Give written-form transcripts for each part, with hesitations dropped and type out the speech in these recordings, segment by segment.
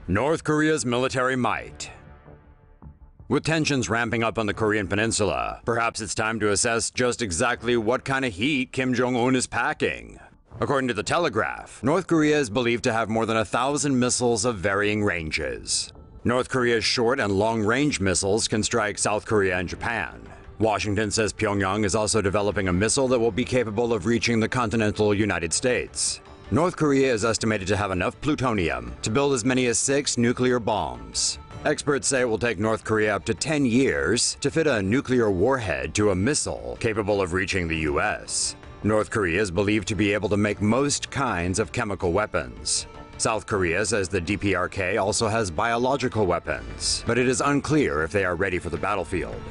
North Korea's military might. With tensions ramping up on the Korean peninsula, perhaps it's time to assess just exactly what kind of heat Kim Jong Un is packing. According to the Telegraph, North Korea is believed to have more than 1,000 missiles of varying ranges. North Korea's short and long-range missiles can strike South Korea and Japan. Washington says Pyongyang is also developing a missile that will be capable of reaching the continental United States. North Korea is estimated to have enough plutonium to build as many as 6 nuclear bombs. Experts say it will take North Korea up to 10 years to fit a nuclear warhead to a missile capable of reaching the US. North Korea is believed to be able to make most kinds of chemical weapons. South Korea says the DPRK also has biological weapons, but it is unclear if they are ready for the battlefield.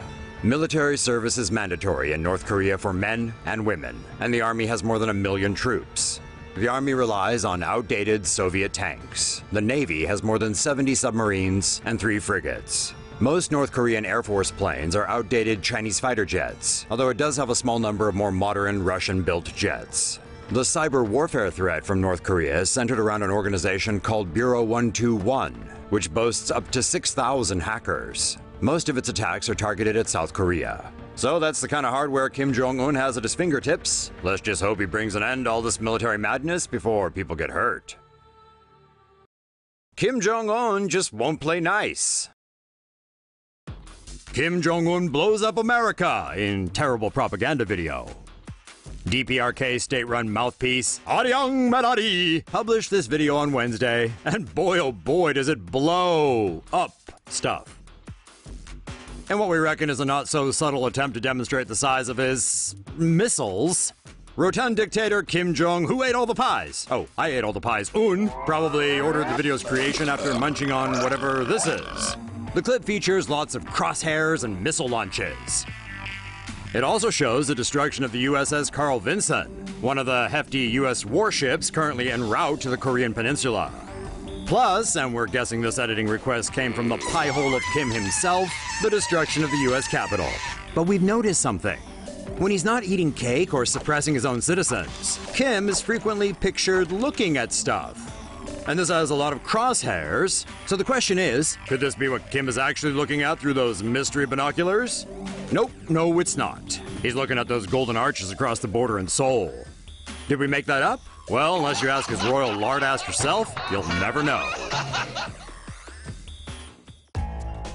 Military service is mandatory in North Korea for men and women, and the army has more than 1 million troops. The army relies on outdated Soviet tanks. The Navy has more than 70 submarines and 3 frigates. Most North Korean Air Force planes are outdated Chinese fighter jets, although it does have a small number of more modern Russian-built jets. The cyber warfare threat from North Korea is centered around an organization called Bureau 121, which boasts up to 6,000 hackers. Most of its attacks are targeted at South Korea. So that's the kind of hardware Kim Jong Un has at his fingertips. Let's just hope he brings an end to all this military madness before people get hurt. Kim Jong Un just won't play nice. Kim Jong Un blows up America in terrible propaganda video. DPRK state-run mouthpiece, Aryang Malari, published this video on Wednesday, and boy oh boy does it blow up stuff. And what we reckon is a not-so-subtle attempt to demonstrate the size of his missiles. Rotund dictator Kim Jong, who ate all the pies? Oh, I ate all the pies. Un probably ordered the video's creation after munching on whatever this is. The clip features lots of crosshairs and missile launches. It also shows the destruction of the USS Carl Vinson, one of the hefty US warships currently en route to the Korean peninsula. Plus, and we're guessing this editing request came from the pie hole of Kim himself, the destruction of the US Capitol. But we've noticed something. When he's not eating cake or suppressing his own citizens, Kim is frequently pictured looking at stuff. And this has a lot of crosshairs, so the question is, could this be what Kim is actually looking at through those mystery binoculars? Nope, no it's not. He's looking at those golden arches across the border in Seoul. Did we make that up? Well, unless you ask his royal lard-ass yourself, you'll never know.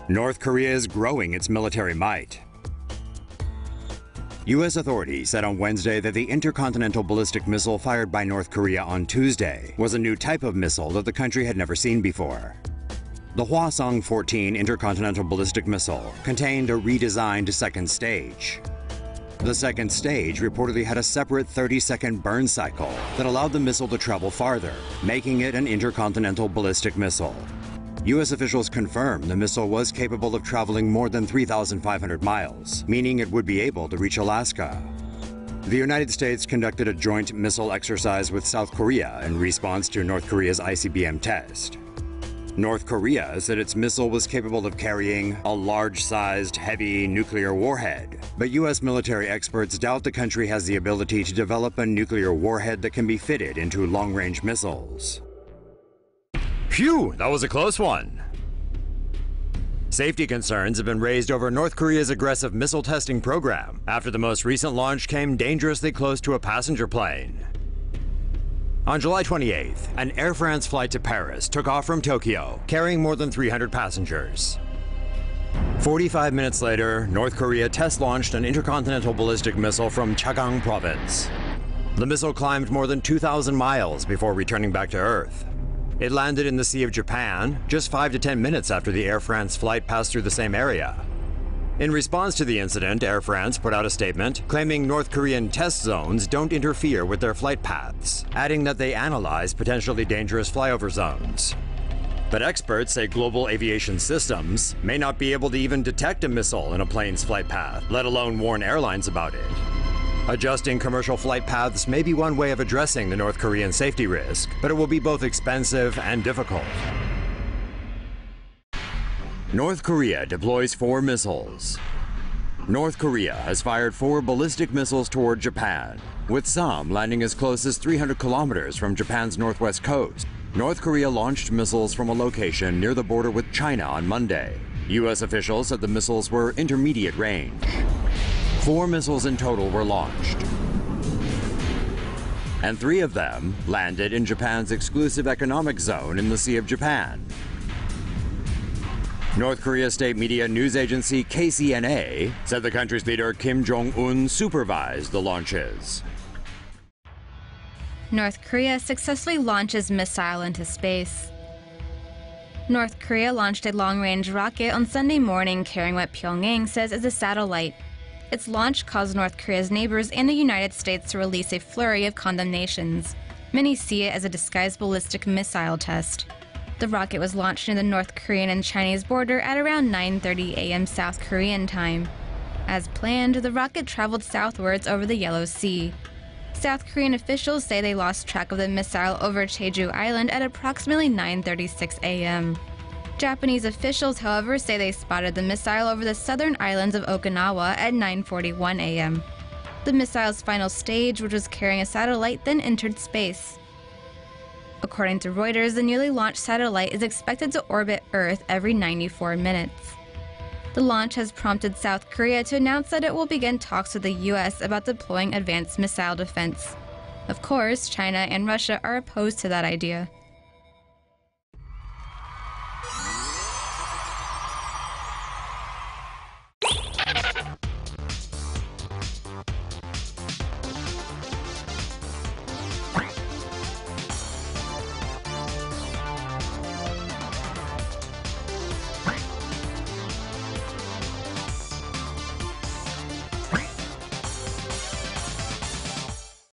North Korea is growing its military might. U.S. authorities said on Wednesday that the intercontinental ballistic missile fired by North Korea on Tuesday was a new type of missile that the country had never seen before. The Hwasong-14 intercontinental ballistic missile contained a redesigned second stage. The second stage reportedly had a separate 30-second burn cycle that allowed the missile to travel farther, making it an intercontinental ballistic missile. U.S. officials confirmed the missile was capable of traveling more than 3,500 miles, meaning it would be able to reach Alaska. The United States conducted a joint missile exercise with South Korea in response to North Korea's ICBM test. North Korea said its missile was capable of carrying a large-sized, heavy nuclear warhead, but U.S. military experts doubt the country has the ability to develop a nuclear warhead that can be fitted into long-range missiles. Phew, that was a close one. Safety concerns have been raised over North Korea's aggressive missile testing program after the most recent launch came dangerously close to a passenger plane. On July 28th, an Air France flight to Paris took off from Tokyo, carrying more than 300 passengers. 45 minutes later, North Korea test-launched an intercontinental ballistic missile from Chagang province. The missile climbed more than 2,000 miles before returning back to Earth. It landed in the Sea of Japan just 5 to 10 minutes after the Air France flight passed through the same area. In response to the incident, Air France put out a statement claiming North Korean test zones don't interfere with their flight paths, adding that they analyze potentially dangerous flyover zones. But experts say global aviation systems may not be able to even detect a missile in a plane's flight path, let alone warn airlines about it. Adjusting commercial flight paths may be one way of addressing the North Korean safety risk, but it will be both expensive and difficult. North Korea deploys 4 missiles. North Korea has fired 4 ballistic missiles toward Japan, with some landing as close as 300 kilometers from Japan's northwest coast. North Korea launched missiles from a location near the border with China on Monday. U.S. officials said the missiles were intermediate range. 4 missiles in total were launched, and 3 of them landed in Japan's exclusive economic zone in the Sea of Japan. North Korea state media news agency KCNA said the country's leader Kim Jong Un supervised the launches. North Korea successfully launches missile into space. North Korea launched a long-range rocket on Sunday morning carrying what Pyongyang says is a satellite. Its launch caused North Korea's neighbors and the United States to release a flurry of condemnations. Many see it as a disguised ballistic missile test. The rocket was launched near the North Korean and Chinese border at around 9:30 a.m. South Korean time. As planned, the rocket traveled southwards over the Yellow Sea. South Korean officials say they lost track of the missile over Jeju Island at approximately 9:36 a.m. Japanese officials, however, say they spotted the missile over the southern islands of Okinawa at 9:41 a.m. The missile's final stage, which was carrying a satellite, then entered space. According to Reuters, the newly launched satellite is expected to orbit Earth every 94 minutes. The launch has prompted South Korea to announce that it will begin talks with the U.S. about deploying advanced missile defense. Of course, China and Russia are opposed to that idea.